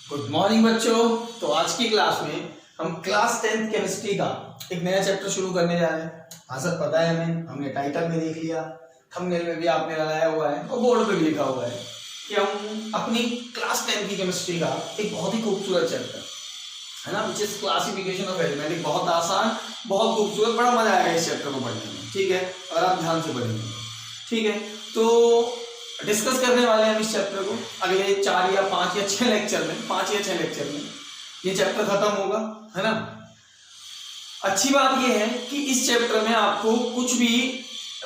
Good morning बच्चों। तो आज की क्लास में हम क्लास 10th केमिस्ट्री का एक नया चैप्टर शुरू करने जा रहे हैं। हाँ सर, पता है हमें, हमने टाइटल में देख लिया, थंबनेल में भी आपने लगाया हुआ है और बोर्ड पे भी लिखा हुआ है कि हम अपनी क्लास 10 की केमिस्ट्री का एक बहुत ही खूबसूरत चैप्टर है ना, which is classification of element. एक बहुत आसान, बहुत खूबसूरत, बड़ा मजा आएगा इस चैप्टर को पढ़ने में। ठीक है, अगर आप ध्यान से पढ़ेंगे। ठीक है, तो डिस्कस करने वाले हैं इस चैप्टर को अगले 4 या 5 या 6 लेक्चर में। 5 या 6 लेक्चर में ये चैप्टर खत्म होगा, है ना। अच्छी बात ये है कि इस चैप्टर में आपको कुछ भी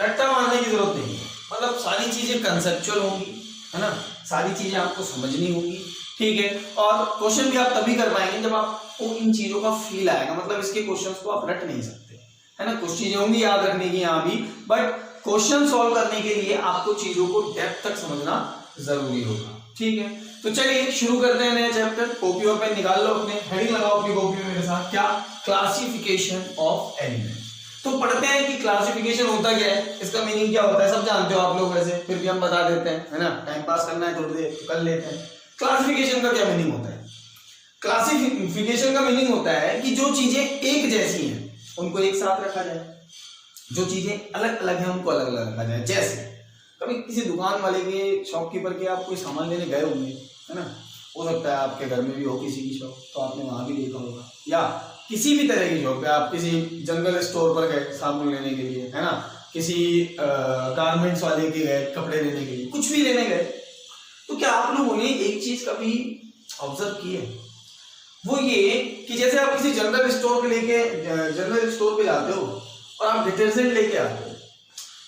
रट्टा मारने की जरूरत नहीं है। मतलब सारी चीजें कंसेप्चुअल होंगी, है ना, सारी चीजें आपको समझनी होगी। ठीक है, और क्वेश्चन भी आप तभी कर पाएंगे जब आपको इन चीजों का फील आएगा। मतलब इसके क्वेश्चंस को आप रट नहीं सकते, है ना। कुछ चीजें होंगी याद रखने की यहाँ भी, बट क्वेश्चन सॉल्व करने के लिए आपको चीजों को डेप्थ तक समझना जरूरी होगा। ठीक है, तो चलिए शुरू करते हैं नया चैप्टर। कॉपी और पेन निकाल लो, अपने हेडिंग लगाओ अपनी कॉपी में मेरे साथ। क्या? Classification of elements. तो पढ़ते हैं कि क्लासिफिकेशन होता क्या है, इसका मीनिंग क्या होता है। सब जानते हो आप लोग वैसे, फिर भी हम बता देते हैं, है ना। टाइम पास करना है थोड़ी देर कर लेते हैं। क्लासिफिकेशन का क्या मीनिंग होता है? क्लासिफिकेशन का मीनिंग होता है कि जो चीजें एक जैसी हैं उनको एक साथ रखा जाए, जो चीजें अलग अलग हैं उनको अलग अलग रखा जाए। जैसे कभी किसी दुकान वाले के, शॉपकीपर के आप कोई सामान लेने गए होंगे, है ना। हो सकता है आपके घर में भी हो किसी की शॉप, तो आपने वहां भी देखा होगा, या किसी भी तरह की शॉप पे आप किसी जनरल स्टोर पर गए साबुन लेने के लिए, है ना, किसी गारमेंट्स वाले के गए कपड़े लेने के लिए, कुछ भी लेने गए, तो क्या आप लोगों ने एक चीज कभी ऑब्जर्व की है? वो ये कि जैसे आप किसी जनरल स्टोर पे जाते हो और आप डिटर्जेंट लेके आते हो,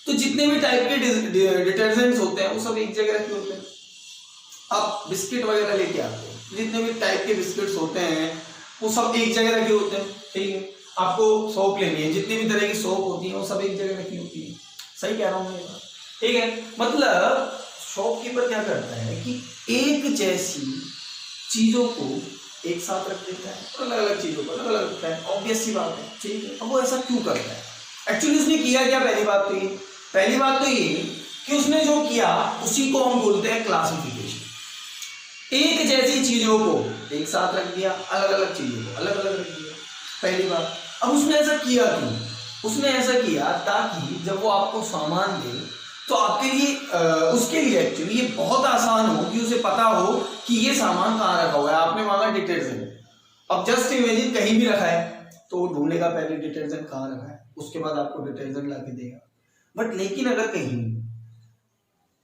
तो जितने भी टाइप के डिटर्जेंट्स होते हैं वो सब एक जगह रखे होते हैं। आप बिस्किट वगैरह लेके आते हो, जितने भी टाइप के बिस्किट्स होते हैं वो सब एक जगह रखे होते हैं। ठीक है, आपको सोप लेनी है, जितनी भी तरह की सोप होती है वो सब एक जगह रखी होती है। सही कह रहा हूँ मैं? ठीक है, मतलब शॉपकीपर क्या करता है कि एक जैसी चीजों को एक साथ रख देता है, अलग अलग चीजों को अलग अलग रखता है। ऑब्वियस सी बात है। ठीक है, अब वो ऐसा क्यों करता है? एक्चुअली उसने किया क्या? पहली बात तो ये कि उसने जो किया उसी को हम बोलते हैं क्लासिफिकेशन। एक जैसी चीजों को एक साथ रख दिया, अलग अलग चीजों को अलग अलग रख दिया, पहली बात। अब उसने ऐसा किया क्यों? उसने ऐसा किया ताकि जब वो आपको सामान दे तो आपके लिए उसके लिए एक्चुअली ये बहुत आसान हो कि उसे पता हो कि ये सामान कहाँ रखा हुआ है। आपने मांगा डिटर्जेंट, अब जस्ट इमेजिन कहीं भी रखा है तो वो ढूंढेगा पहले डिटर्जेंट कहाँ रखा है, उसके बाद आपको डिटर्जेंट ला के देगा। बट लेकिन अगर कहीं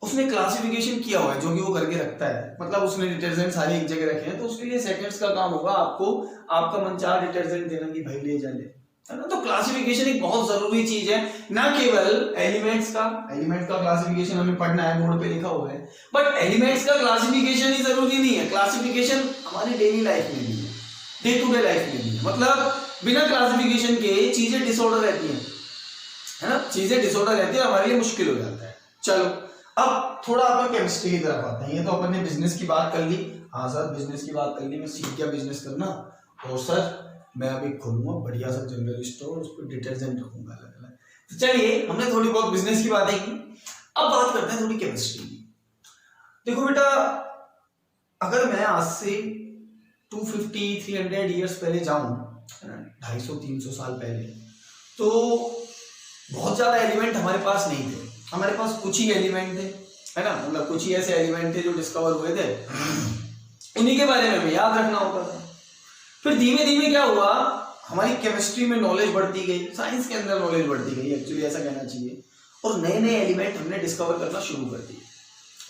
उसने क्लासिफिकेशन किया हुआ है, जो कि वो करके रखता है, मतलब उसने डिटर्जेंट सारे एक जगह रखे हैं, तो उसके लिए सेकंड्स का काम होगा आपको आपका मनचाहा डिटर्जेंट देना कि भाई ले जा ले, है ना। तो क्लासिफिकेशन एक बहुत जरूरी चीज है, ना केवल एलिमेंट्स का क्लासिफिकेशन हमें पढ़ना है, बोर्ड पे लिखा हुआ है, बट एलिमेंट्स का क्लासिफिकेशन ही जरूरी नहीं है। क्लासिफिकेशन हमारी डेली लाइफ में भी है, डे टू डे लाइफ में भी है। मतलब बिना क्लासिफिकेशन के चीजें डिसऑर्डर रहती हैं, है ना, चीजें डिसऑर्डर रहती है, हमारे लिए मुश्किल हो जाता है। चलो अब थोड़ा अपन केमिस्ट्री की तरफ आते हैं। ये तो अपन ने बिजनेस की बात कर ली। हाँ सर, बिजनेस की बात कर ली, मैं सीख गया बिजनेस करना, और सर मैं अभी खोलूंगा बढ़िया सा जनरल स्टोर, उस पर डिटर्जेंट रखूंगा अलग अलग। तो चलिए, हमने थोड़ी बहुत बिजनेस की बातें की, अब बात करते हैं थोड़ी केमिस्ट्री की। देखो बेटा, अगर मैं आज से 250-300 ईयर्स पहले जाऊं, 250-300 साल पहले, तो बहुत ज्यादा एलिमेंट हमारे पास नहीं थे। हमारे पास कुछ ही एलिमेंट थे, है ना, मतलब कुछ ही ऐसे एलिमेंट थे जो डिस्कवर हुए थे, उन्हीं के बारे में हमें याद रखना होता था। फिर धीमे धीमे क्या हुआ, हमारी केमिस्ट्री में नॉलेज बढ़ती गई, साइंस के अंदर नॉलेज बढ़ती गई, एक्चुअली ऐसा कहना चाहिए, और नए नए एलिमेंट हमने डिस्कवर करना शुरू कर दिए,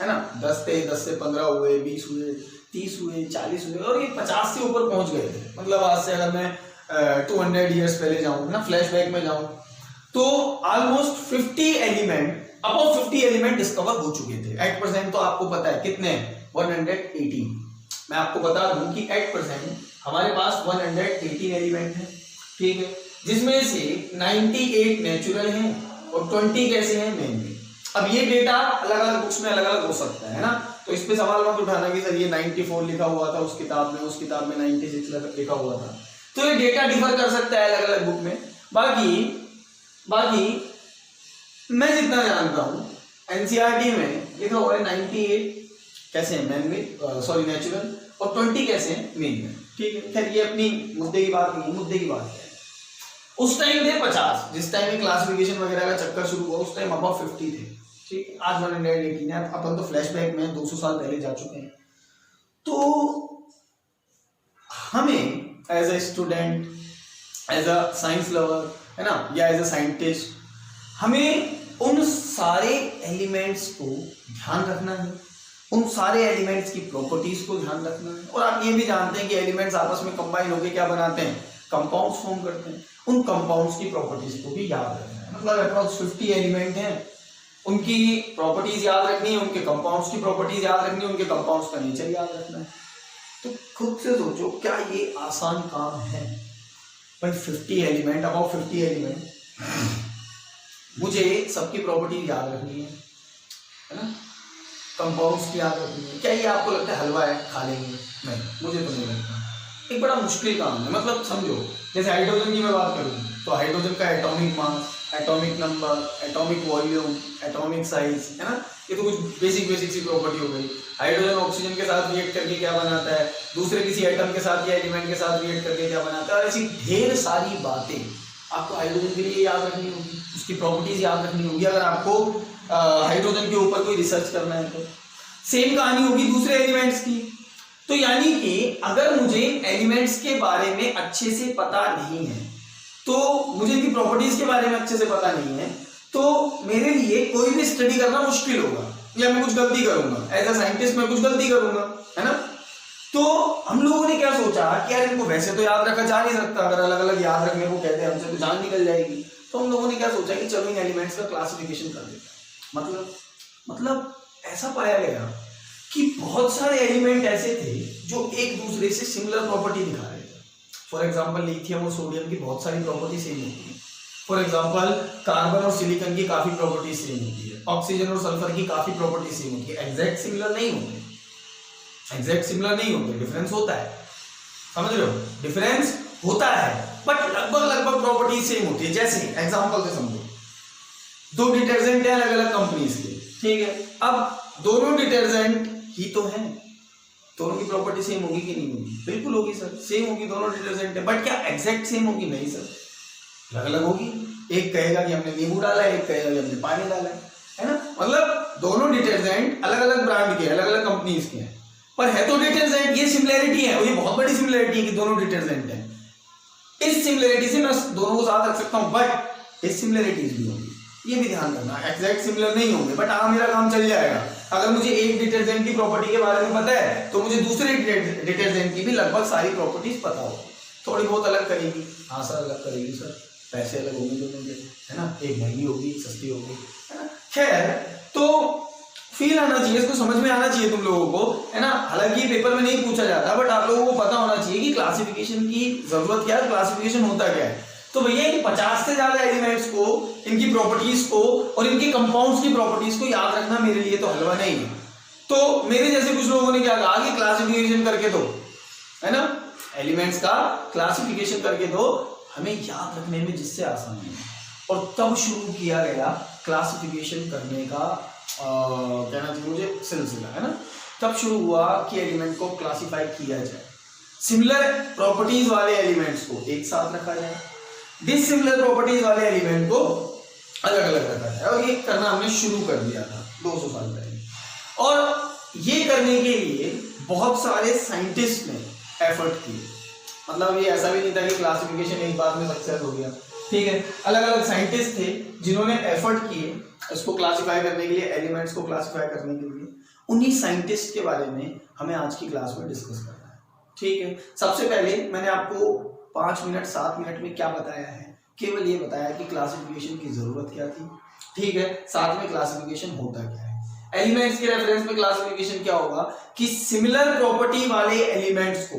है ना। 10 से 15 हुए, 20 हुए, 30 हुए, 40 हुए, और ये 50 से ऊपर पहुंच गए थे। मतलब आज से अगर मैं 200 ईयर्स पहले जाऊं ना, फ्लैशबैक में जाऊं, तो ऑलमोस्ट 50 एलिमेंट डिस्कवर हो चुके थे। एट परसेंट तो आपको पता है कितने, 118। मैं आपको बता दूं कि एट परसेंट हमारे पास 118 एलिमेंट है। ठीक है, जिसमें से 98 नेचुरल हैं और 20 कैसे हैं, मैन मेड। अब ये डेटा अलग अलग बुक्स में अलग अलग हो सकता है ना, तो इस पे सवाल मत उठाना कि सर ये 94 लिखा हुआ था उस किताब में 96 लिखा हुआ था। तो ये डेटा डिफर कर सकता है अलग अलग बुक में। बाकी मैं जितना जानता हूं एनसीईआरटी में लिखा हुआ है 98 कैसे है, मैन मेड, सॉरी नेचुरल, और 20 कैसे हैं, मेन में। ठीक है, खैर ये अपनी मुद्दे की बात नहीं है, मुद्दे की बात क्या है, उस टाइम थे 50, जिस टाइम में क्लासिफिकेशन वगैरह का चक्कर शुरू हुआ उस टाइम अबाउट 50 थे। ठीक है, आज 118 है, अपन तो फ्लैशबैक में 200 साल पहले जा चुके हैं। तो हमें as a student, as a science lover, है ना, या एज अ साइंटिस्ट, हमें उन सारे एलिमेंट्स को ध्यान रखना है, उन सारे एलिमेंट्स की प्रॉपर्टीज को ध्यान रखना है। और आप ये भी जानते हैं कि एलिमेंट्स आपस में कंबाइन होकर क्या बनाते हैं, कंपाउंड्स फॉर्म करते हैं। उन कंपाउंड्स की प्रॉपर्टीज को भी याद रखना है। मतलब अप्रॉक्स 50 एलिमेंट हैं, उनकी प्रॉपर्टीज याद रखनी है, उनके कंपाउंड्स की प्रॉपर्टीज याद रखनी है, उनके कंपाउंड्स का नेचर याद रखना है। तो खुद से सोचो, क्या ये आसान काम है भाई? 50 एलिमेंट, अबाउट 50 एलिमेंट, मुझे सबकी प्रॉपर्टी याद रखनी है ना, कंपाउंड्स की याद रखनी है। क्या ये आपको लगता है हलवा है, खा लेंगे? नहीं, मुझे तो नहीं लगता। एक बड़ा मुश्किल काम है। मतलब समझो, जैसे हाइड्रोजन की मैं बात करूँ तो हाइड्रोजन का एटॉमिक मास, atomic number, atomic volume, atomic size, है ना, ये तो कुछ बेसिक सी प्रॉपर्टी हो गई। हाइड्रोजन ऑक्सीजन के साथ रिएक्ट करके क्या बनाता है, दूसरे किसी एटम के साथ या एलिमेंट के साथ रिएक्ट करके क्या बनाता है, और ऐसी ढेर सारी बातें आपको हाइड्रोजन के लिए याद रखनी होगी, उसकी प्रॉपर्टीज याद रखनी होगी। अगर आपको हाइड्रोजन के ऊपर कोई रिसर्च करना है तो सेम कहानी होगी दूसरे एलिमेंट्स की। तो यानी कि अगर मुझे एलिमेंट्स के बारे में अच्छे से पता नहीं है, तो मुझे इनकी प्रॉपर्टीज के बारे में अच्छे से पता नहीं है, तो मेरे लिए कोई भी स्टडी करना मुश्किल होगा, या मैं कुछ गलती करूंगा। एज अ साइंटिस्ट मैं कुछ गलती करूंगा, है ना। तो हम लोगों ने क्या सोचा कि यार इनको वैसे तो याद रखा जा नहीं सकता, अगर अलग अलग याद रखने को कहते हैं हमसे तो जान निकल जाएगी। तो हम लोगों ने क्या सोचा कि चलो इन एलिमेंट्स का क्लासिफिकेशन कर देते हैं। मतलब ऐसा पाया गया कि बहुत सारे एलिमेंट ऐसे थे जो एक दूसरे से सिमिलर प्रॉपर्टी दिखा रहे थे। फॉर एग्जांपल लिथियम और सोडियम की बहुत सारी प्रॉपर्टी सेम होती है। फॉर एग्जांपल कार्बन और सिलिकॉन की काफी प्रॉपर्टी सेम होती है। ऑक्सीजन और सल्फर की काफी प्रॉपर्टी सेम होती है। एग्जैक्ट सिमिलर नहीं होते, डिफरेंस होता है, समझ रहे हो, डिफरेंस होता है, बट लगभग प्रॉपर्टी सेम होती है। जैसे एग्जांपल से समझो, दो डिटर्जेंट है अलग अलग कंपनीज के, ठीक है। अब दोनों डिटर्जेंट ही तो हैं, दोनों की प्रॉपर्टी सेम होगी कि नहीं होगी? बिल्कुल होगी सर, सेम होगी, दोनों डिटर्जेंट है। बट क्या एग्जैक्ट सेम होगी? नहीं सर, अलग अलग होगी। एक कहेगा कि हमने नींबू डाला है, एक कहेगा कि हमने पानी डाला है ना। मतलब दोनों डिटर्जेंट अलग अलग ब्रांड के, अलग अलग कंपनीज के हैं, पर है तो डिटर्जेंट। ये सिमिलैरिटी है, और ये बहुत बड़ी सिमिलैरिटी है कि दोनों डिटर्जेंट है। इस सिमिलैरिटी से मैं दोनों को साथ रख सकता हूं, बट इस सिमिलैरिटीज भी होगी, ये भी ध्यान रखना। एग्जैक्ट सिमिलर नहीं होंगे, बट हाँ मेरा काम चल जाएगा। अगर मुझे एक डिटर्जेंट की प्रॉपर्टी के बारे में पता है तो मुझे दूसरे डिटर्जेंट की भी लगभग सारी प्रॉपर्टीज पता होगी। थोड़ी बहुत अलग करेगी, हाँ सर अलग करेगी सर, पैसे अलग होंगे दोनों के, है ना, एक महंगी होगी सस्ती होगी, है ना। खैर, तो फील आना चाहिए, इसको समझ में आना चाहिए तुम लोगों को, है ना। हालांकि पेपर में नहीं पूछा जाता, बट आप लोगों को पता होना चाहिए कि क्लासिफिकेशन की जरूरत क्या है, क्लासिफिकेशन होता क्या है। तो भैया इन 50 से ज्यादा एलिमेंट्स को, इनकी प्रॉपर्टीज को और इनके कंपाउंड्स की प्रॉपर्टीज को याद रखना मेरे लिए तो हलवा नहीं है। तो मेरे जैसे कुछ लोगों ने क्या कहा कि क्लासिफिकेशन करके दो, है ना, एलिमेंट्स का क्लासिफिकेशन करके दो, हमें याद रखने में जिससे आसानी है। और तब शुरू किया गया क्लासिफिकेशन करने का कहना चाहिए मुझे सिलसिला, है ना। तब शुरू हुआ कि एलिमेंट को क्लासिफाई किया जाए, सिमिलर प्रॉपर्टीज वाले एलिमेंट्स को एक साथ रखा जाए, डिसिमिलर प्रॉपर्टीज वाले एलिमेंट को अलग अलग रखा जाए। और ये करना हमने शुरू कर दिया था 200 साल पहले। और ये करने के लिए बहुत सारे साइंटिस्ट ने एफर्ट किए। मतलब ये ऐसा भी नहीं था कि क्लासिफिकेशन एक बार में सक्सेस हो गया, ठीक है। अलग अलग साइंटिस्ट थे जिन्होंने एफर्ट किए इसको क्लासिफाई करने के लिए, एलिमेंट्स को क्लासिफाई करने के लिए। उन्हीं साइंटिस्ट के बारे में हमें आज की क्लास में डिस्कस करना है, ठीक है। सबसे पहले मैंने आपको 5 मिनट 7 मिनट में क्या बताया है, केवल ये बताया कि क्लासिफिकेशन की जरूरत क्या थी, ठीक है। साथ में क्लासिफिकेशन होता क्या है। एलिमेंट्स के रेफरेंस में क्लासिफिकेशन क्या होगा कि सिमिलर प्रॉपर्टी वाले एलिमेंट्स को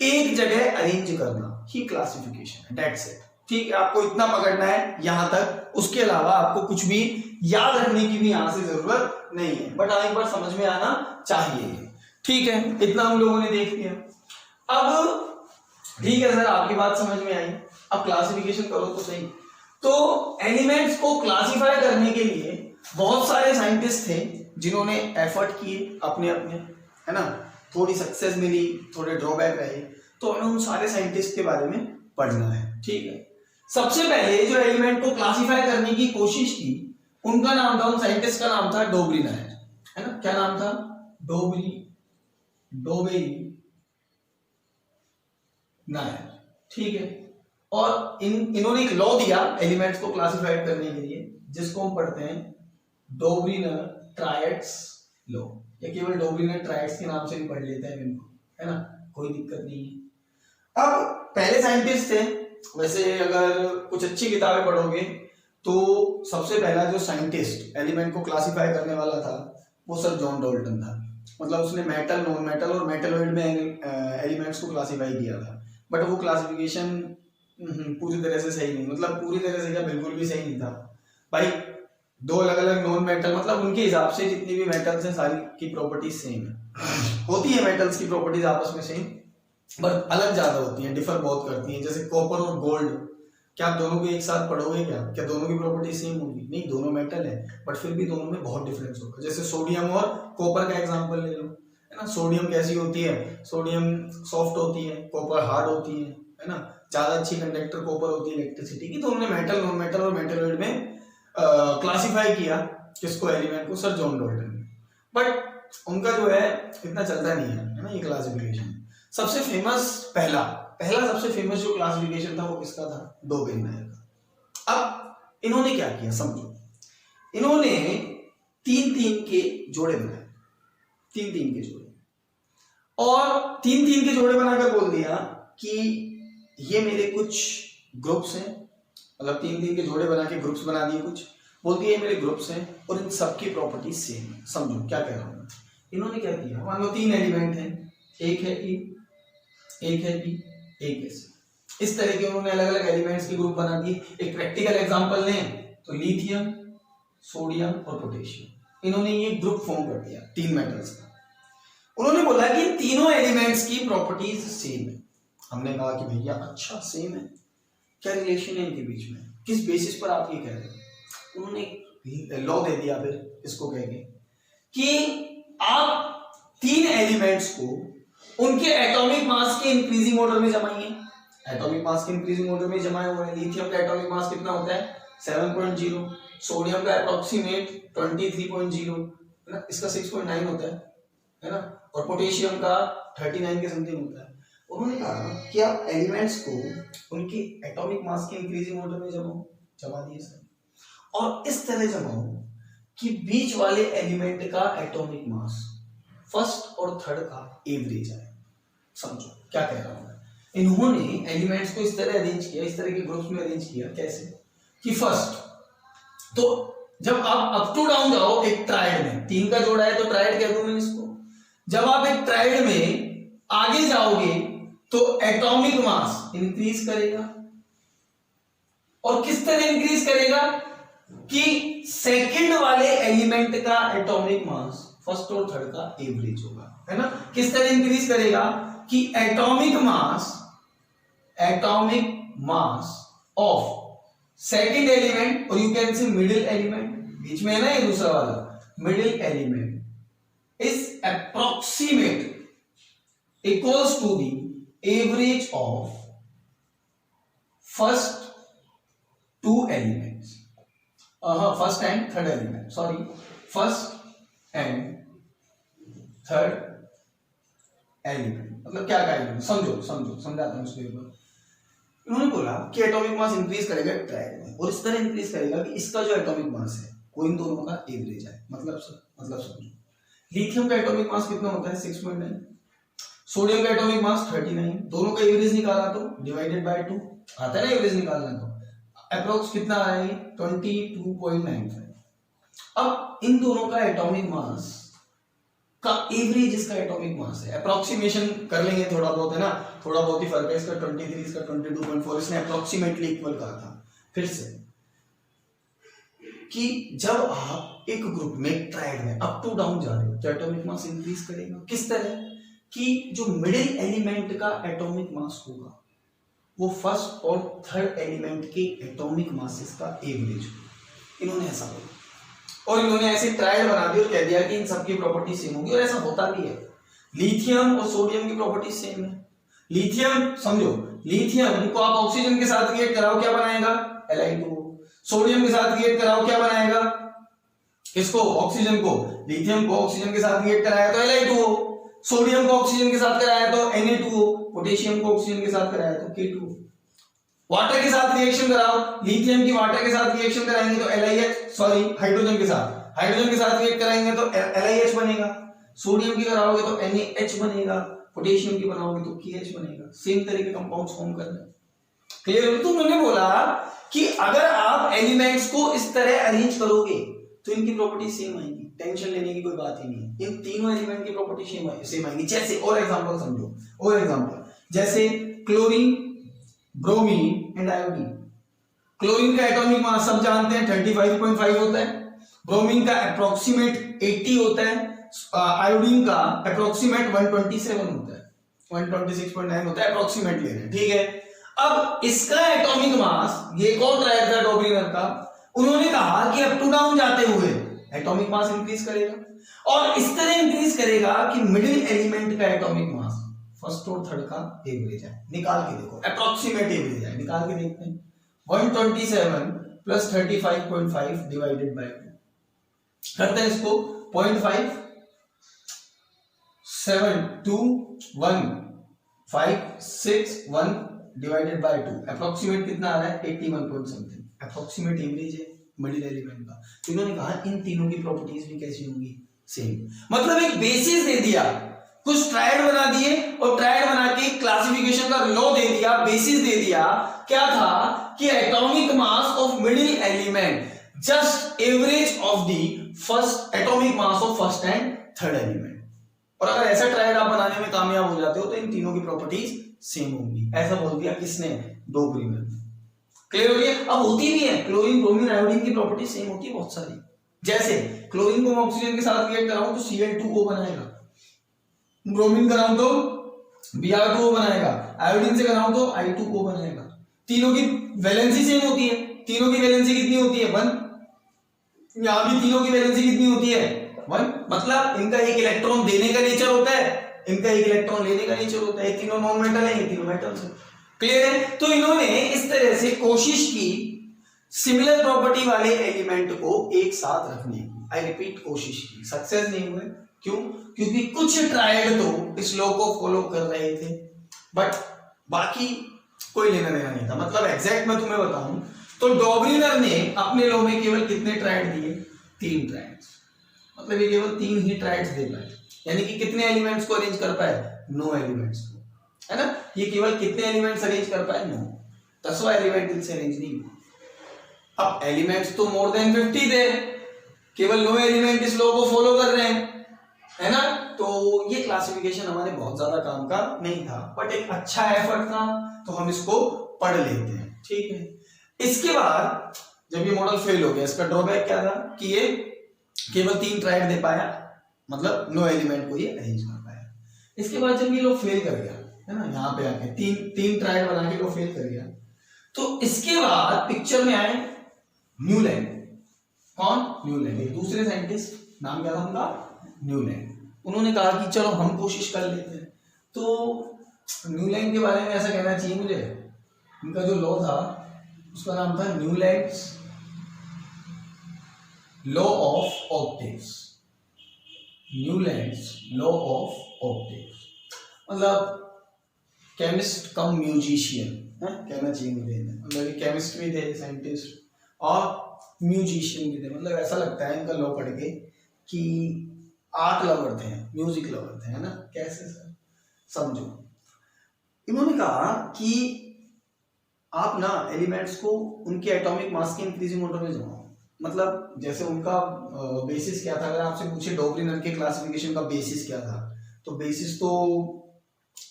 एक जगह अरेंज करना ही क्लासिफिकेशन है, दैट्स इट, ठीक है। आपको इतना पकड़ना है यहां तक, उसके अलावा आपको कुछ भी याद रखने की भी यहां से जरूरत नहीं है, बट एक बार समझ में आना चाहिए, ठीक है। इतना हम लोगों ने देख लिया। अब ठीक है सर, आपकी बात समझ में आई, अब क्लासिफिकेशन करो तो सही। तो एलिमेंट्स को क्लासिफाई करने के लिए बहुत सारे साइंटिस्ट थे जिन्होंने एफर्ट किए अपने अपने, है ना। थोड़ी सक्सेस मिली, थोड़े ड्रॉबैक रहे, तो हमें उन सारे साइंटिस्ट के बारे में पढ़ना है। ठीक है, सबसे पहले जो एलिमेंट को क्लासिफाई करने की कोशिश की, उनका नाम था, उन साइंटिस्ट का नाम था डोबरी नायर, है ना। क्या नाम था? डोबेरी नायर। ठीक है, और इन्होंने एक लॉ दिया एलिमेंट्स को क्लासिफाइड करने के लिए, जिसको हम पढ़ते हैं डोबरीनर-ट्रायड्स लॉ, या केवल डोबरीनर-ट्रायड्स के नाम से भी पढ़ लेते हैं इनको, है ना, कोई दिक्कत नहीं है। अब पहले साइंटिस्ट थे, वैसे अगर कुछ अच्छी किताबें पढ़ोगे तो सबसे पहला जो साइंटिस्ट एलिमेंट को क्लासिफाई करने वाला था वो सर जॉन डाल्टन था। मतलब उसने मेटल, नॉन मेटल और मेटलॉइड में एलिमेंट्स को क्लासिफाई किया था, बट वो क्लासिफिकेशन पूरी तरह से सही नहीं, मतलब पूरी तरह से क्या, बिल्कुल भी सही नहीं था भाई। दो अलग अलग नॉन मेटल, मतलब उनके हिसाब से जितनी भी मेटल्स हैं सारी की प्रॉपर्टीज सेम है, होती है मेटल्स की प्रॉपर्टीज आपस में सेम, बट अलग ज्यादा होती हैं, डिफर बहुत करती हैं। जैसे कॉपर और गोल्ड, क्या आप दोनों को एक साथ पढ़ोगे? क्या दोनों की प्रॉपर्टी सेम होगी? नहीं, दोनों मेटल है, बट फिर भी दोनों में बहुत डिफरेंस होगा। जैसे सोडियम और कॉपर का एग्जांपल ले लो, है ना। सोडियम कैसी होती है? सोडियम सॉफ्ट होती है, कॉपर हार्ड होती है ना। ज्यादा अच्छी कंडक्टर कॉपर होती है इलेक्ट्रिसिटी की। तो उन्होंने मेटल, नॉन मेटल और मेटलॉइड में क्लासिफाई किया किसको? एलिमेंट को, सर जॉन डाल्टन ने। बट उनका जो है इतना चलता नहीं है ना ये क्लासिफिकेशन। सबसे फेमस पहला सबसे फेमस जो क्लासिफिकेशन था वो किसका था? डोबेरी नायर का। अब इन्होंने क्या किया समझो, इन्होंने 3-3 के जोड़े बनाए, 3-3 के जोड़े, और 3-3 के जोड़े बनाकर बोल दिया कि ये मेरे कुछ ग्रुप्स हैं, मतलब 3-3 के जोड़े बना के ग्रुप्स बना दिए कुछ, बोल दिए ये मेरे ग्रुप्स हैं और इन सबकी प्रॉपर्टीज सेम है। समझो क्या कह रहा हूं मैं। इन्होंने क्या किया, मान लो 3 एलिमेंट हैं, एक है E, एक है B, एक है C। इस तरह के उन्होंने अलग अलग एलिमेंट्स के ग्रुप बना दिए। एक प्रैक्टिकल एग्जांपल लें तो लिथियम, सोडियम और पोटेशियम, इन्होंने ये ग्रुप फॉर्म कर दिया 3 मेटल्स का। उन्होंने बोला कि तीनों एलिमेंट्स की प्रॉपर्टीज सेम है। हमने कहा कि भैया अच्छा सेम है, क्या रिलेशन है इनके बीच में, किस बेसिस पर आप ये कह रहे हो? उन्होंने लॉ दे दिया फिर इसको कह के कि आप 3 एलिमेंट्स को उनके एटॉमिक मास के इंक्रीजिंग ऑर्डर में जमाइए। एटॉमिक मास के इंक्रीजिंग ऑर्डर में जमाए हुए हैं। लिथियम का एटॉमिक मास कितना होता है? 7.0, सोडियम का अप्रोक्सीमेट 23.0, है ना, इसका 6.9 होता है ना, और पोटेशियम का 39 के समथिंग होता है। उन्होंने कहा कि आप एलिमेंट्स को उनके एटॉमिक मास के इंक्रीजिंग ऑर्डर में जमा दिए सर, और इस तरह जमाओ कि बीच वाले एलिमेंट का एटॉमिक मास फर्स्ट और थर्ड का एवरेज आए। समझो क्या कह रहा हूं मैं। इन्होंने एलिमेंट्स को इस तरह अरेंज किया, इस तरह के ग्रुप्स में अरेंज किया। कैसे? कि फर्स्ट तो जब आप अप टू डाउन जाओ एक ट्रायड में, 3 का जोड़ा है तो ट्रायड कह दूं मैं इसको। जब आप एक ट्रायड में आगे जाओगे तो एटॉमिक मास इंक्रीज करेगा, और किस तरह इंक्रीज करेगा कि सेकंड वाले एलिमेंट का एटॉमिक मास फर्स्ट और थर्ड का एवरेज होगा, है ना। किस तरह इंक्रीज करेगा कि atomic mass of second element, और you can say middle element, बीच में है ना ये दूसरा वाला, middle element is approximate equals to the average of first 2 elements, first and third element, sorry, first and third element. मतलब क्या कहेंगे, समझाता हूं इसको एक बार। उन्होंने बोला कि एटॉमिक मास इंक्रीज करेगा ट्रायड में, और इस तरह इंक्रीज करेगा कि इसका जो एटॉमिक मास है वो इन दोनों का एवरेज है। मतलब समझो, लिथियम का एटॉमिक मास कितना होता है? 6.9, सोडियम का एटॉमिक मास 39, दोनों का एवरेज निकाला तो डिवाइडेड बाय 2 आता है ना, एवरेज निकालना तो अप्रोक्स कितना आ रहा है? 22.95। अब इन दोनों का एटॉमिक मास का एवरेज इसका एटॉमिक मास है, अप्रोक्सीमेशन कर लेंगे थोड़ा बहुत, है ना, थोड़ा बहुत ही फर्क है, इसका 23, इसका 22.4, इसने अप्रोक्सीमेटली इक्वल कहा था। फिर से कि जब आप एक ग्रुप में, एक ट्रायड में अप टू डाउन जा रहे हो तो एटॉमिक मास इंक्रीज करेगा। किस तरह कि जो मिडिल एलिमेंट का एटॉमिक मास होगा वो फर्स्ट और थर्ड एलिमेंट के एटॉमिक मासेस का एवरेज होगा। इन्होंने ऐसा बोला, और इन्होंने ऐसे ट्रायल बना दी और कह दिया कि इन सबकी प्रॉपर्टी सेम होगी, और ऐसा होता भी है। लिथियम और सोडियम की प्रॉपर्टी सेम है। लिथियम समझो, लिथियम को आप ऑक्सीजन के साथ रिएक्ट कराओ क्या बनाएगा, Li2। सोडियम के साथ रिएक्ट कराओ क्या बनाएगा, किसको, ऑक्सीजन को। लिथियम को ऑक्सीजन के साथ रिएक्ट कराया तो Li2O, सोडियम को ऑक्सीजन के साथ कराया तो Na2O, पोटेशियम को ऑक्सीजन के साथ कराया तो K2O। वाटर के साथ रिएक्शन कराओ, लिथियम की वाटर के साथ रिएक्शन कराएंगे तो LiH, सॉरी हाइड्रोजन के साथ रिएक्ट कराएंगे तो LiH बनेगा। सोडियम की कराओगे तो NaH बनेगा, पोटेशियम की बनाओगे तो KH बनेगा। सेम तरह के कंपाउंड्स फॉर्म करना है। क्लियर? तो मैंने बोला कि अगर आप एलिमेंट्स को इस तरह अरेंज करोगे तो इनकी प्रॉपर्टी सेम आएगी, टेंशन लेने की कोई बात ही नहीं है। इन तीनों एलिमेंट की प्रॉपर्टी सेम आएगी। जैसे और एग्जांपल समझो, और एग्जांपल जैसे chlorine, bromine and iodine. Chlorine का एटॉमिक मास सब जानते हैं 35.5 होता है, ब्रोमीन का अप्रोक्सीमेट 80 होता है, आयोडीन का अप्रोक्सीमेट 127 होता है, 126.9 होता है, अप्रोक्सीमेट ले रहे हैं, ठीक है। अब इसका एटॉमिक मास, ये कौन ट्रायड था डोब्रिनर का, उन्होंने कहा कि अप टू डाउन जाते हुए एटॉमिक मास इंक्रीज करेगा और इस तरह इंक्रीज करेगा कि मिडिल एलिमेंट का एटॉमिक मास फर्स्ट और थर्ड का एवरेज है, निकाल के देखो, अप्रोक्सीमेट एवरेज है, निकाल के देखते हैं। 127 प्लस 35.5 डिवाइडेड बाय 2 करते हैं इसको 0.5 7 2 1 5 6 1 डिवाइडेड बाय 2, अप्रोक्सीमेट कितना आ रहा है 81 पॉइंट समथिंग, अप्रोक्सीमेट एवरेज है मिडिल एलिमेंट का। तो इन्होंने कहा इन तीनों की प्रॉपर्टीज भी कैसी होंगी, सेम। मतलब एक बेसिस दे दिया, कुछ ट्रायड बना दिए और ट्रायड बना के क्लासिफिकेशन का लॉ दे दिया, बेसिस दे दिया। क्या था कि atomic mass of middle element just average of the first atomic mass of first and third element. और अगर ऐसा ट्रायड आप बनाने में कामयाब हो जाते हो तो इन तीनों की प्रॉपर्टीज सेम होंगी। ऐसा बोल दिया किसने, डोब्रिनर। क्लियर हो गया? अब होती भी है क्लोरीन, ब्रोमीन, आयोडीन की प्रॉपर्टी सेम होती है बहुत सारी। जैसे क्लोरीन को मैं ऑक्सीजन के साथ रिएक्ट कराऊं तो Cl2O बनाएगा, ब्रोमीन कराऊं तो Br2O बनाएगा, आयोडीन से कराऊं तो I2O बनाएगा। तीनों की वैलेंसी सेम होती है, तीनों की वैलेंसी कितनी होती है 1। यहां भी तीनों की वैलेंसी कितनी होती है 1। मतलब इनका एक इलेक्ट्रॉन देने का नेचर होता है, इनका एक इलेक्ट्रॉन लेने का नेचर होता है। तीनों नॉन मेटल है, ये तीनों मेटल्स है। क्लियर है? तो इन्होंने इस तरह से कोशिश की सिमिलर प्रॉपर्टी वाले एलिमेंट को एक साथ रखने की। आई रिपीट, कोशिश की, सक्सेस नहीं हुए। क्यों? क्योंकि कुछ ट्रायड तो इस लॉ को फॉलो कर रहे थे बट बाकी कोई लेना देना नहीं था। मतलब एग्जैक्ट मैं तुम्हें बताऊं तो डोब्रिनर ने अपने लॉ में केवल कितने ट्रायड दिए, 3 ट्रायड्स। मतलब ये केवल 3 ही ट्रायड्स दे पाए, यानी कि कितने एलिमेंट्स को अरेंज कर पाए, 9 एलिमेंट्स को, है ना। ये केवल कितने एलिमेंट्स अरेंज कर पाए, 9। 10वां एलिमेंट इनसे अरेंज नहीं हुआ। अब एलिमेंट्स तो मोर देन 50 थे, केवल 9 एलिमेंट इस लॉ को फॉलो कर रहे हैं, है ना। तो ये क्लासिफिकेशन हमारे बहुत ज्यादा काम का नहीं था बट एक अच्छा एफर्ट था, तो हम इसको पढ़ लेते हैं, ठीक है। इसके बाद जब ये मॉडल फेल हो गया, इसका ड्रॉबैक क्या था कि ये केवल 3 ट्रायड दे पाया, मतलब 9 एलिमेंट को ये अरेंज कर पाया। इसके बाद जब ये लोग फेल कर गया, है ना, यहाँ पे आके तीन ट्रायड बना के लोग फेल कर गया, तो इसके बाद पिक्चर में आए न्यूलैंड। कौन? न्यूलैंड। एक दूसरे साइंटिस्ट, नाम क्या था उनका, न्यूलैंड। उन्होंने कहा कि चलो हम कोशिश कर लेते हैं। तो न्यूलैंड के बारे में ऐसा कहना चाहिए मुझे, उनका जो लॉ था उसका नाम था Newlands law of optics. Newlands law of optics मतलब केमिस्ट कम म्यूजिशियन कहना चाहिए मुझे। मतलब केमिस्ट भी थे, साइंटिस्ट और म्यूजिशियन भी थे। मतलब ऐसा लगता है इनका लॉ पढ़ के कि आर्ट लवर थे, म्यूजिक लवर थे, है ना। कैसे सर, समझो। इन्होंने कहा कि आप ना एलिमेंट्स को उनके एटॉमिक मास के इंक्रीजिंग ऑर्डर में जमाओ। मतलब जैसे उनका बेसिस क्या था, अगर आपसे पूछे डोब्रिनर के क्लासिफिकेशन का बेसिस क्या था, तो बेसिस तो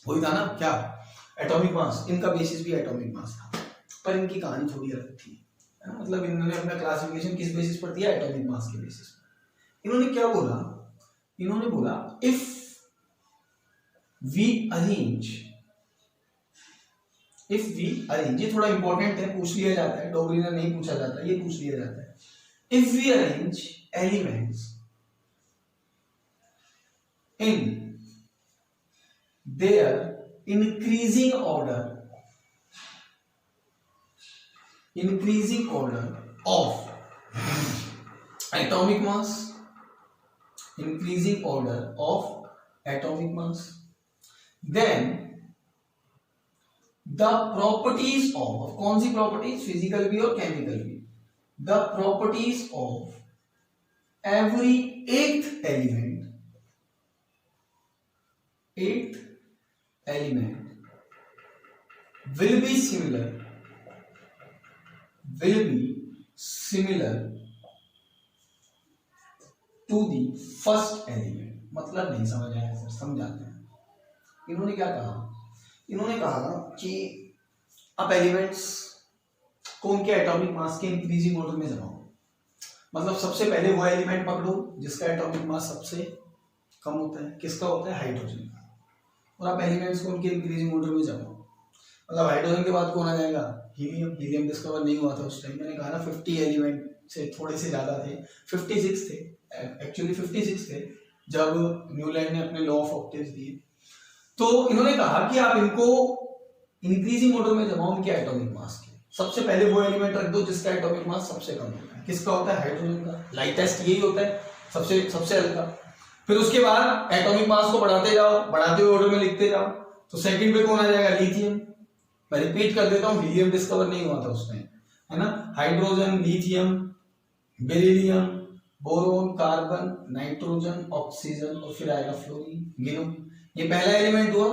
वही था ना, क्या, एटॉमिक मास। इनका बेसिस भी एटॉमिक मास था, पर इनकी कहानी थोड़ी अलग थी, है ना। मतलब इन्होंने अपना क्लासिफिकेशन किस बेसिस पर दिया, एटॉमिक मास के बेसिस पर। इन्होंने क्या बोला, इन्होंने बोला इफ वी अरेंज, ये थोड़ा इंपॉर्टेंट है, पूछ लिया जाता है, डोब्रिनर नहीं पूछा जाता, ये पूछ लिया जाता है। If we arrange elements in their increasing order of atomic mass, increasing order of atomic mass, then the properties of कौन सी प्रॉपर्टीज, फिजिकल भी और केमिकल भी, the properties of every eighth element will be similar to the first element. मतलब नहीं समझ आया sir, समझाते हैं। इन्होंने क्या कहा, इन्होंने कहा कि आप एलिमेंट्स को उनके एटॉमिक मास के इंक्रीजिंग ऑर्डर में जमाओ। मतलब सबसे पहले वो एलिमेंट पकड़ो जिसका एटॉमिक मास सबसे कम होता है, किसका होता है, हाइड्रोजन का, और आप एलिमेंट्स को उनके इंक्रीजिंग ऑर्डर में जमाओ। मतलब हाइड्रोजन के बाद कौन आ जाएगा, हीलियम डिस्कवर नहीं हुआ था उस टाइम, मैंने कहा ना 50 एलिमेंट से थोड़े से ज्यादा थे, 56 थे एक्चुअली, 56 थे जब न्यूलैंड ने अपने लॉ ऑफ ऑक्टेव्स दिए। तो इन्होंने कहा कि आप इनको इंक्रीजिंग ऑर्डर में जमाओ उनके एटॉमिक मास के। सबसे पहले वो एलिमेंट रख दो जिसका एटॉमिक मास सबसे कम होता है, किसका होता है, हाइड्रोजन का, लाइटेस्ट यही होता है, सबसे हल्का। फिर उसके बाद एटॉमिक मास को बढ़ाते जाओ, बढ़ाते हुए ऑर्डर में लिखते जाओ। तो सेकंड पे कौन आ जाएगा, लिथियम। मैं रिपीट कर देता हूँ, हीलियम डिस्कवर नहीं हुआ था उस टाइम, है ना। Hydrogen, lithium, beryllium, boron, carbon, nitrogen, oxygen और फिर आएगा फ्लोरीन। गिनो, ये पहला एलिमेंट हुआ,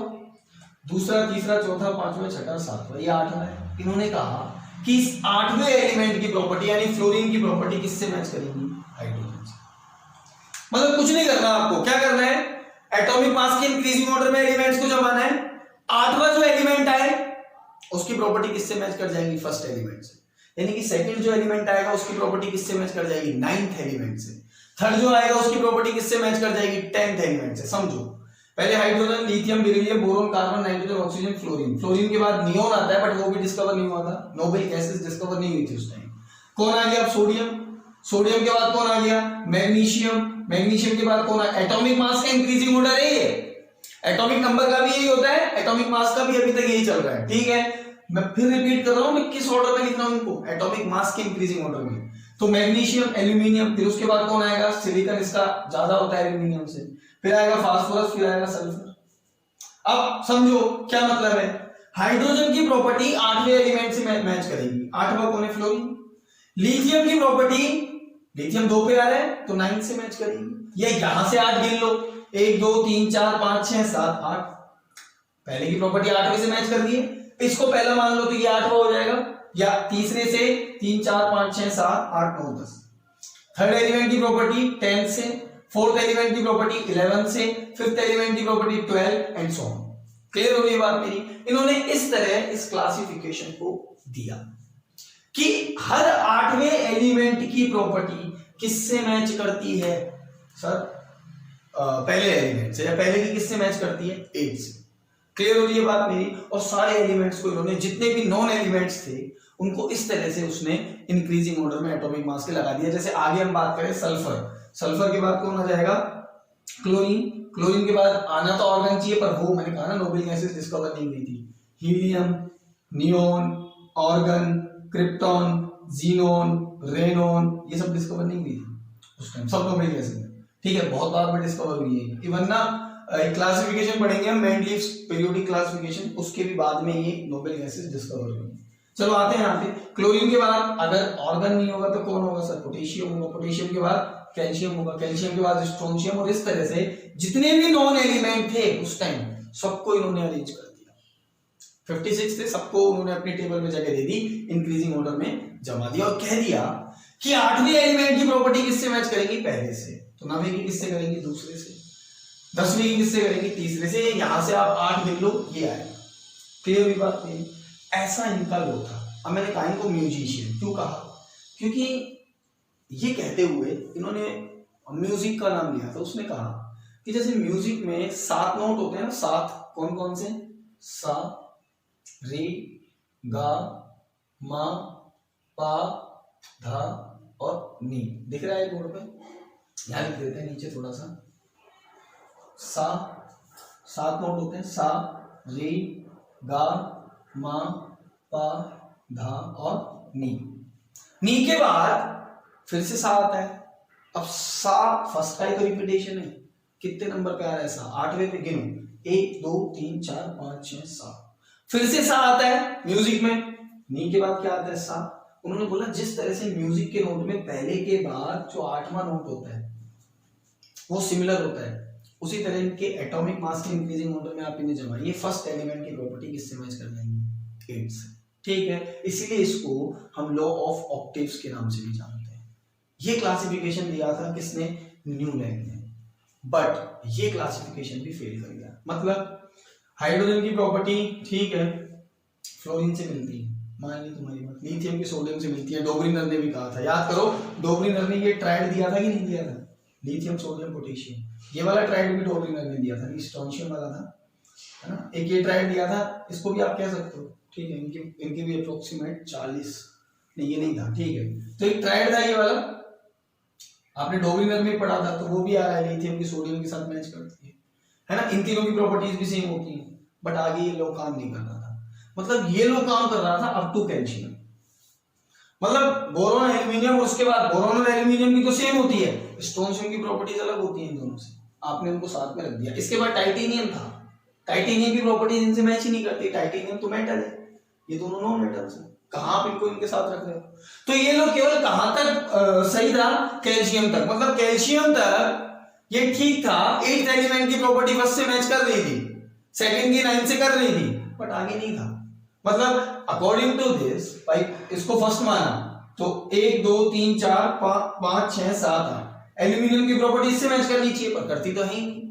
दूसरा, तीसरा, चौथा, पांचवा, छठा, सातवां, ये आठवां है। इन्होंने कहा कि इस आठवें एलिमेंट की प्रॉपर्टी यानी फ्लोरीन की प्रॉपर्टी किससे मैच करेगी, हाइड्रोजन से। मतलब कुछ नहीं करना आपको, क्या करना है, एटॉमिक मास के इंक्रीजिंग ऑर्डर में एलिमेंट्स को जमाना है। आठवां जो एलिमेंट आए उसकी प्रॉपर्टी किससे मैच कर जाएगी, फर्स्ट एलिमेंट से। यानी कि सेकंड जो एलिमेंट आएगा उसकी प्रॉपर्टी किससे मैच कर जाएगी, नाइन्थ एलिमेंट से। थर्ड जो आएगा उसकी प्रॉपर्टी किससे मैच कर जाएगी, 10th एलिमेंट से। समझो, पहले hydrogen, lithium, beryllium, boron, carbon, nitrogen, oxygen, fluorine. Fluorine के बाद नियोन आता है, बट वो भी डिस्कवर नहीं हुआ था, नोबेल गैसेस डिस्कवर नहीं हुई थी उस टाइम। कौन आ गया, सोडियम। सोडियम के बाद कौन आ गया, मैग्नीशियम। मैग्नीशियम के बाद कौन आ, एटॉमिक मास का इंक्रीजिंग ऑर्डर है ये, एटॉमिक नंबर का भी यही होता है, एटॉमिक मास का भी अभी तक यही चल रहा है, ठीक है। मैं फिर रिपीट कर रहा हूं, मैं किस ऑर्डर में लिख रहा हूं इनको, एटॉमिक मास के इंक्रीजिंग ऑर्डर में। तो मैग्नीशियम, एल्यूमिनियम, फिर उसके बाद कौन आएगा, सिलिकॉन, इसका ज्यादा होता है एल्यूमिनियम से, फिर आएगा फास्फोरस, फिर आएगा सल्फर। अब समझो क्या मतलब है, हाइड्रोजन की प्रॉपर्टी आठवें एलिमेंट से मैच करेगी, आठवां कौन है, फ्लोरीन। लिथियम की प्रॉपर्टी, लिथियम 2 पे आ रहा है तो 9 से मैच करेगी। ये यहां से 8 गिन लो, 1 2 3 4 5 6 7 8, पहले की प्रॉपर्टी 8वें से मैच कर दी है, इसको पहला मान लो तो ये 8वां हो जाएगा, या तीसरे से 3 4 5 6 7 8 9 10। थर्ड एलिमेंट की प्रॉपर्टी 10 से, फोर्थ एलिमेंट की प्रॉपर्टी 11 से, फिफ्थ एलिमेंट की property 12 and so on. Clear हो गई बात मेरी। इन्होंने इस तरह इस क्लासिफिकेशन को दिया कि हर 8वें एलिमेंट की प्रॉपर्टी किससे मैच करती है, सर पहले एलिमेंट से, या पहले की किससे मैच करती है, 8 से। क्लियर हो रही है बात मेरी। और सारे एलिमेंट्स को इन्होंने, जितने भी नॉन एलिमेंट्स थे उनको इस तरह से उसने इंक्रीजिंग ऑर्डर में एटॉमिक मास के लगा दिया। जैसे आगे हम बात करें सल्फर, सल्फर के बाद कौन आ जाएगा, क्लोरीन। क्लोरीन के बाद आना तो ऑर्गन चाहिए, पर वो मैंने कहा ना नोबेल गैसेस डिस्कवर नहीं हुई थी। Helium, neon, argon, krypton, xenon, radon, ये सब डिस्कवर नहीं हुई थी उस टाइम, सब नोबेल गैसेस, ठीक है, बहुत बाद में डिस्कवर हुई है। इवन ना क्लासिफिकेशन पढ़ेंगे हम, मेंडलीव्स पीरियोडिक क्लासिफिकेशन, उसके भी बाद में ये नोबेल गैसेस डिस्कवर हुई। चलो आते हैं यहाँ पे, क्लोरीन के बाद अगर ऑर्गन नहीं होगा तो कौन होगा सर, पोटेशियम होगा। पोटेशियम के बाद कैल्शियम होगा, कैल्शियम के बाद स्ट्रोंशियम, और इस तरह से जितने भी नॉन एलिमेंट थे उस टाइम सबको इन्होंने अरेंज कर दिया। 56 थे, सबको उन्होंने अपनी टेबल में जगह दे दी, इंक्रीजिंग ऑर्डर में जमा दिया, और कह दिया कि 8वें एलिमेंट की प्रॉपर्टी किससे मैच करेगी, पहले से। तो 9वें की किससे करेंगे, दूसरे से। 10वीं की किससे करेंगे, तीसरे से। यहां से आप 8 लिख लो, ये आएगा। क्लियर हुई बात नहीं। ऐसा इनका लो था। अब मैंने कहा इनको म्यूजिशियन क्यों कहा, क्योंकि ये कहते हुए इन्होंने म्यूजिक का नाम लिया था। उसने कहा कि जैसे म्यूजिक में 7 नोट होते हैं ना, 7, कौन कौन से, सा, रे, गा, मा, पा, धा और नी। दिख रहा है बोर्ड पे, यहां लिख देते हैं नीचे थोड़ा सा, सा, 7 नोट होते हैं, सा रे गा मा पा धा और नी। नी के बाद फिर से सा आता है। अब सा फर्स्ट का ही तो रिपीटेशन है, कितने नंबर पे आ रहा है सा, 8वें पे गिनो, 1 2 3 4 5 6 7। फिर से सा आता है म्यूजिक में। नी के बाद क्या आता है सा। उन्होंने बोला जिस तरह से म्यूजिक के नोट में पहले के बाद जो 8वां नोट होता है वो सिमिलर होता है, उसी तरह इनके एटॉमिक मास के इंक्रीजिंग ऑर्डर में आप इन्हें जमाइए, फर्स्ट एलिमेंट की प्रॉपर्टी किससे मैच कर जाएंगी, 8 से। ठीक है, इसीलिए इसको हम लॉ ऑफ ऑक्टेव्स के नाम से भी जानते हैं। ये क्लासिफिकेशन दिया था किसने, न्यूलैंड ने, बट ये क्लासिफिकेशन भी फेल कर गया। मतलब हाइड्रोजन की प्रॉपर्टी ठीक है फ्लोरीन से मिलती है, मान ली तुम्हारी बात, लिथियम की सोडियम से मिलती है। डोब्रिनर ने भी कहा था, याद करो डोब्रिनर ने ये ट्राइड दिया था कि नहीं दिया था, लिथियम सोडियम पोटेशियम। ये वाला ट्राइड भी डोब्रिनर ने दिया था, स्ट्रोंशियम वाला था, है ना। एक ये ट्राइड दिया था, इसको भी आप कह सकते हो, ठीक है। इनके भी अप्रोक्सीमेट 40 नहीं, ये नहीं था, ठीक है। तो एक ट्राइड था ये वाला, आपने डोब्रिनर में पढ़ा था, तो वो भी आ रहा है, लिथियम की सोडियम के साथ मैच करती है ना। इन तीनों की प्रॉपर्टीज भी सेम होती हैं, बट आगे ये लो काम नहीं कर रहा था। मतलब ये लो काम कर रहा था अप टू कैल्शियम। मतलब बोरोन एल्यूमिनियम, उसके बाद बोरोन और एल्यूमिनियम की तो सेम होती है, स्ट्रोंशियम की प्रॉपर्टीज अलग होती हैं इन दोनों से, आपने उनको साथ में रख दिया। इसके बाद टाइटेनियम था, टाइटेनियम की प्रॉपर्टीज इनसे मैच ही नहीं करती, टाइटेनियम तो मेटल है, ये दोनों नॉन मेटल्स हैं, कहां आप इनको इनके साथ रख रहे हो। तो ये लोग केवल कहां तक सही था, कैल्शियम तक। मतलब कैल्शियम तक ये ठीक था, 8th एलिमेंट की प्रॉपर्टी फर्स्ट से मैच कर रही थी, सेकंड की 9 से कर रही थी, बट आगे नहीं था। मतलब अकॉर्डिंग टू दिस भाई, इसको फर्स्ट माना तो 1 2 3 4 5 6 7 8 एल्यूमिनियम की प्रॉपर्टी इससे मैच करनी चाहिए, पर करती तो है ही नहीं।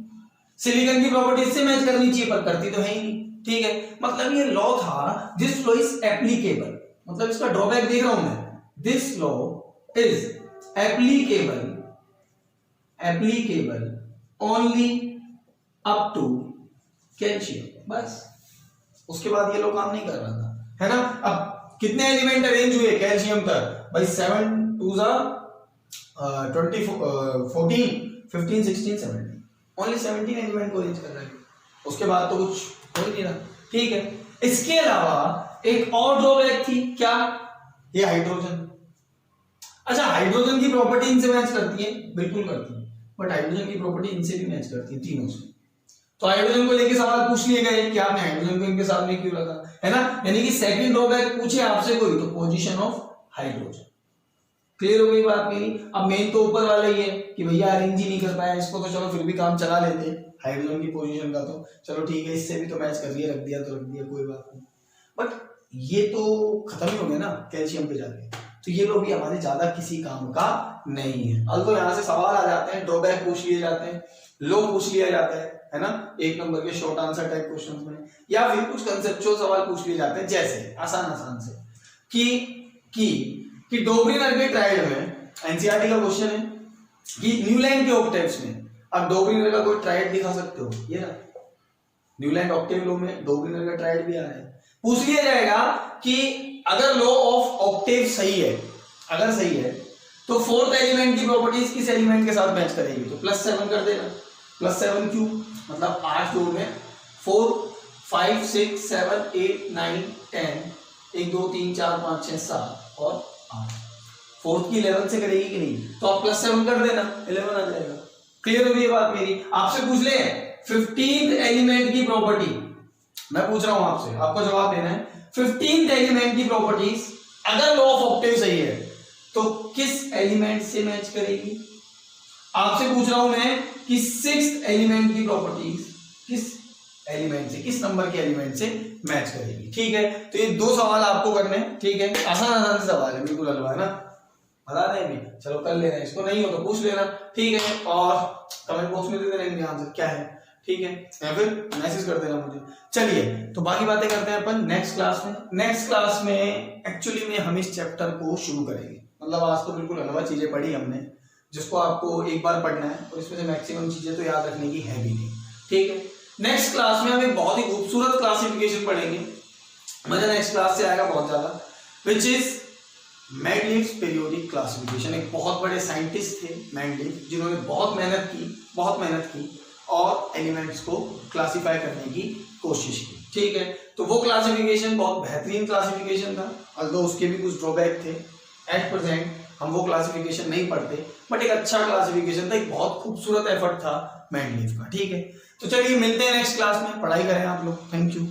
सिलिकॉन की प्रॉपर्टी इससे मैच करनी चाहिए, पर करती तो है ही नहीं। ठीक है, मतलब ये लॉ था, दिस लॉ इज एप्लीकेबल। मतलब इसका ड्रॉबैक देख रहा हूं मैं, this law is applicable only up to calcium, बस। उसके बाद ये लोग काम नहीं कर रहा था, है ना। अब कितने एलिमेंट अरेंज हुए कैल्शियम तक भाई, 7 2 20 14 15 16 17, ओनली 17 एलिमेंट को अरेंज कर रहा है। उसके बाद तो कुछ हो ही नहीं रहा। ठीक है, इसके अलावा एक और ड्रॉबैक थी, क्या, ये हाइड्रोजन। अच्छा, हाइड्रोजन की प्रॉपर्टी इनसे मैच करती है, बिल्कुल करती है, बट हाइड्रोजन की प्रॉपर्टी इनसे भी मैच करती है, तीनों से। तो हाइड्रोजन को लेके सवाल पूछ लिए गए कि आपने हाइड्रोजन को इनके साथ में क्यों रखा, है ना। यानी कि सेकंड ड्रॉबैक पूछे आपसे कोई, तो पोजीशन ऑफ हाइड्रोजन। क्लियर हो गई बात मेरी। अब मेन तो ऊपर वाला ही है कि भैया अरेंज ही नहीं कर पाया इसको, तो चलो फिर भी काम चला लेते हैं हाइड्रोजन की पोजीशन का, तो चलो ठीक है, इससे भी तो मैच कर लिया, रख दिया तो रख दिया, कोई बात नहीं। बट ये तो खत्म ही हो गया ना कैल्शियम पे जाके, तो ये लोग भी हमारे ज्यादा किसी काम का नहीं है। अब तो यहाँ से सवाल आ जाते हैं, ड्रॉबैक पूछ लिए जाते हैं, लो पूछ लिया जाता है ना, 1 नंबर के शॉर्ट आंसर टाइप क्वेश्चंस में, या फिर कुछ कंसेप्चुअल सवाल पूछ लिए जाते हैं, जैसे आसान से कि डोब्रिनर के ट्राइड में, एनसीईआरटी का क्वेश्चन है कि न्यूलैंड के ऑक्टेव्स में आप डोब्रिनर का कोई ट्राइड दिखा सकते हो, ये ना न्यूलैंड ऑक्टेव लॉ में डोब्रिनर का ट्राइड भी आ रहा है। पूछ लिया जाएगा कि अगर लॉ ऑफ ऑक्टेव सही है, अगर सही है, तो 4th एलिमेंट की प्रॉपर्टीज किस एलिमेंट के साथ मैच करेगी, तो +7 कर देना। +7 क्यों, मतलब 8 जोड़ में 4 5 6 7 8 9 10, 1 2 3 4 5 6 7 और 8, 4th की 11 से करेगी कि नहीं, तो आप +7 कर देना, 11 आ जाएगा। क्लियर हो गई बात मेरी। आपसे पूछ ले 15th एलिमेंट की प्रॉपर्टी, मैं पूछ रहा हूं आपसे, आपको जवाब देना है। 15th एलिमेंट की प्रॉपर्टीज अगर लॉ ऑफ ऑक्टेव सही है तो किस एलिमेंट से मैच करेगी। आपसे पूछ रहा हूं मैं कि 6th एलिमेंट की प्रॉपर्टीज किस एलिमेंट से, किस नंबर के एलिमेंट से मैच करेगी। ठीक है, तो ये 2 सवाल आपको करने हैं। ठीक है, आसान से सवाल है, बिल्कुल हलवा है ना, बता दें भी, चलो कर लेना, इसको नहीं हो तो पूछ लेना। ठीक है, और कमेंट बॉक्स में दे देना आंसर क्या है, ठीक है, या फिर मैसेज कर देना मुझे। चलिए, तो बाकी बातें करते हैं अपन नेक्स्ट क्लास में। नेक्स्ट क्लास में एक्चुअली में हम इस चैप्टर को शुरू करेंगे। मतलब आज तो बिल्कुल अलग चीजें पढ़ी हमने, जिसको आपको एक बार पढ़ना है, और इसमें से मैक्सिमम चीजें तो याद रखने की है भी नहीं। ठीक है, नेक्स्ट क्लास में हम एक बहुत ही खूबसूरत क्लासिफिकेशन पढ़ेंगे, मजा नेक्स्ट क्लास से आएगा बहुत ज्यादा, which is Mendeleev's periodic classification. एक बहुत बड़े साइंटिस्ट थे मेंडलीव, जिन्होंने बहुत मेहनत की, और एलिमेंट्स को क्लासिफाई करने की कोशिश की। ठीक है, तो वो क्लासिफिकेशन बहुत बेहतरीन क्लासिफिकेशन था, अल्दो उसके भी कुछ ड्रॉबैक थे। एट प्रेजेंट हम वो क्लासिफिकेशन नहीं पढ़ते, बट एक अच्छा क्लासिफिकेशन था, एक बहुत खूबसूरत एफर्ट था मेंडलीव का। ठीक है, तो चलिए मिलते हैं नेक्स्ट क्लास में, पढ़ाई करें आप लोग। Thank you.